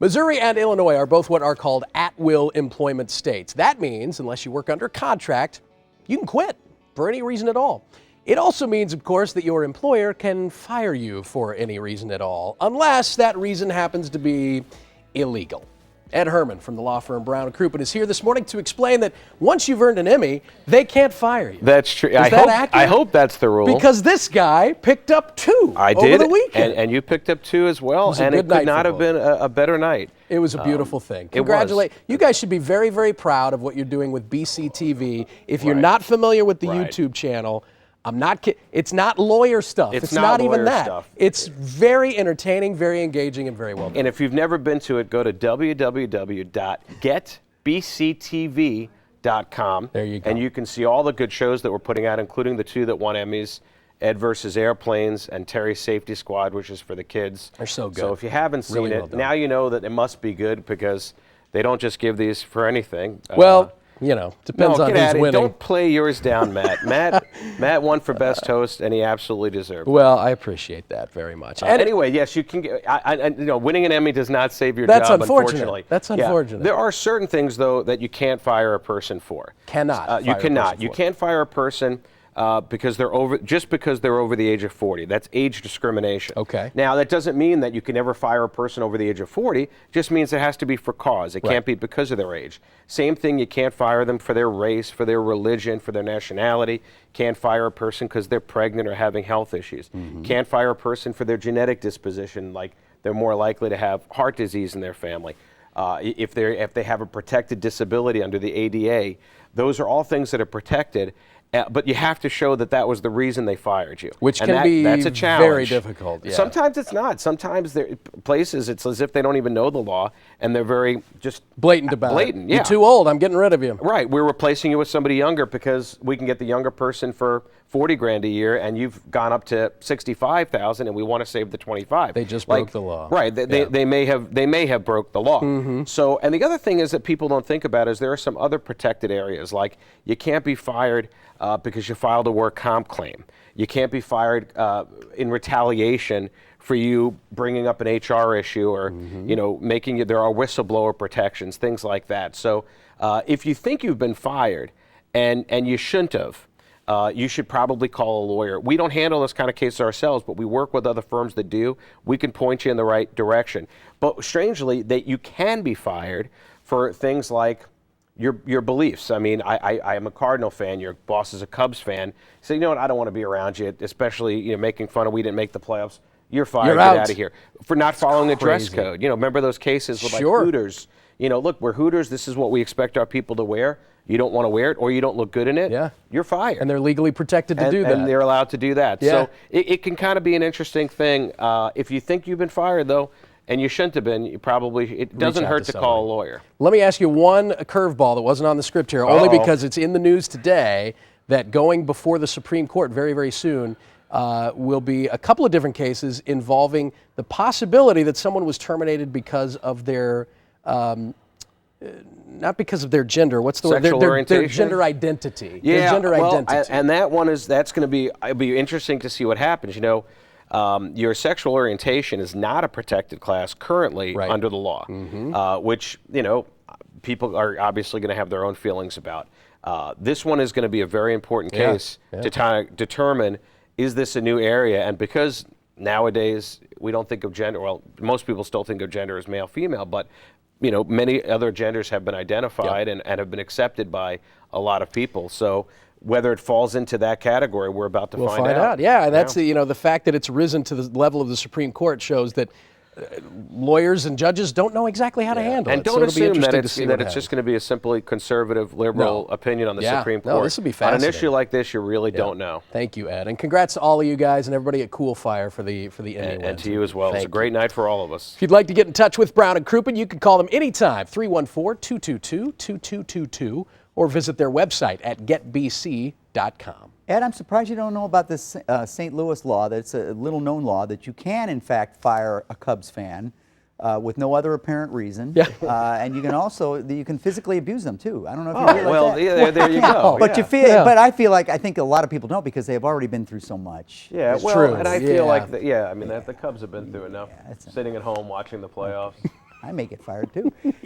Missouri and Illinois are both what are called at-will employment states. That means, unless you work under contract, you can quit for any reason at all. It also means, of course, that your employer can fire you for any reason at all, unless that reason happens to be illegal. Ed Herman from the law firm Brown and Crouppen is here this morning to explain that once you've earned an Emmy, they can't fire you. That's true. I hope that's the rule. Because this guy picked up 2 over the weekend. And you picked up 2 as well, and it could not have been a better night. It was a beautiful thing. Congratulations. You guys should be very, very proud of what you're doing with BCTV. If you're not familiar with the YouTube channel, I'm not kidding. It's not lawyer stuff. It's not even that. Stuff. It's very entertaining, very engaging, and very well done. And if you've never been to it, go to www.getbctv.com. There you go. And you can see all the good shows that we're putting out, including the 2 that won Emmys, Ed versus Airplanes and Terry's Safety Squad, which is for the kids. They're so good. So if you haven't seen really it, now you know that it must be good because they don't just give these for anything. Well, you know, depends on who's winning. Don't play yours down, Matt. Matt won for Best Host, and he absolutely deserved it. Well, I appreciate that very much. Anyway, yes, you can get. Winning an Emmy does not save your job. Unfortunately. That's unfortunate. There are certain things, though, that you can't fire a person for. You cannot. You can't fire a person because they're over the age of 40. That's age discrimination. Okay. Now that doesn't mean that you can never fire a person over the age of 40. It just means it has to be for cause. It can't be because of their age. Same thing. You can't fire them for their race, for their religion, for their nationality. Can't fire a person because they're pregnant or having health issues. Can't fire a person for their genetic disposition, like they're more likely to have heart disease in their family. If they have a protected disability under the ADA, those are all things that are protected. But you have to show that that was the reason they fired you. Which can be that's a challenge. Very difficult. Yeah. Sometimes it's not. Sometimes places, it's as if they don't even know the law, and they're very just blatant about it. Yeah. You're too old. I'm getting rid of you. Right. We're replacing you with somebody younger because we can get the younger person for $40,000 a year, and you've gone up to $65,000, and we want to save the $25,000. They just broke the law. Right. They may have broke the law. So, and the other thing is that people don't think about is there are some other protected areas, like you can't be fired because you filed a work comp claim. You can't be fired in retaliation for you bringing up an HR issue or making it. There are whistleblower protections, things like that. So if you think you've been fired and you shouldn't have, you should probably call a lawyer. We don't handle this kind of case ourselves, but we work with other firms that do. We can point you in the right direction. But strangely, that you can be fired for things like your beliefs. I mean, I am a Cardinal fan. Your boss is a Cubs fan. So you know what? I don't want to be around you, especially making fun of we didn't make the playoffs. You're fired. Get out of here for not following the dress code. Remember those cases with like Hooters. Look, we're Hooters. This is what we expect our people to wear. You don't want to wear it, or you don't look good in it. Yeah, you're fired. And they're legally protected to do that. And they're allowed to do that. Yeah. So it can kind of be an interesting thing. If you think you've been fired, though, and you shouldn't have been, it doesn't hurt to call a lawyer. Let me ask you one curveball that wasn't on the script here, only because it's in the news today that going before the Supreme Court very, very soon will be a couple of different cases involving the possibility that someone was terminated because of their, not because of their gender. What's the word? Their gender identity. Yeah, their gender identity. And that one that's going to be. It'll be interesting to see what happens. Your sexual orientation is not a protected class currently under the law, which people are obviously going to have their own feelings about. This one is going to be a very important case to try to determine, is this a new area? And because nowadays we don't think of gender, well, most people still think of gender as male, female, but many other genders have been identified and have been accepted by a lot of people. So whether it falls into that category, we're about to find out. Yeah, and that's the fact that it's risen to the level of the Supreme Court shows that lawyers and judges don't know exactly how to handle it. And don't assume that it's just going to be a simply conservative, liberal opinion on the Supreme Court. No, this will be fascinating. On an issue like this, you really don't know. Thank you, Ed. And congrats to all of you guys and everybody at Cool Fire for the Emmy wins. And to you as well. It's a great night for all of us. If you'd like to get in touch with Brown and Crouppen, you can call them anytime, 314-222-2222, or visit their website at getbc.com. Ed, I'm surprised you don't know about this St. Louis law. That's a little-known law that you can, in fact, fire a Cubs fan with no other apparent reason. Yeah. And you can also physically abuse them too. I don't know if you realize that. Yeah, there you go. But but I think a lot of people don't because they've already been through so much. Yeah, it's true. And I feel like the Cubs have been through enough, sitting at home watching the playoffs. I may get fired too.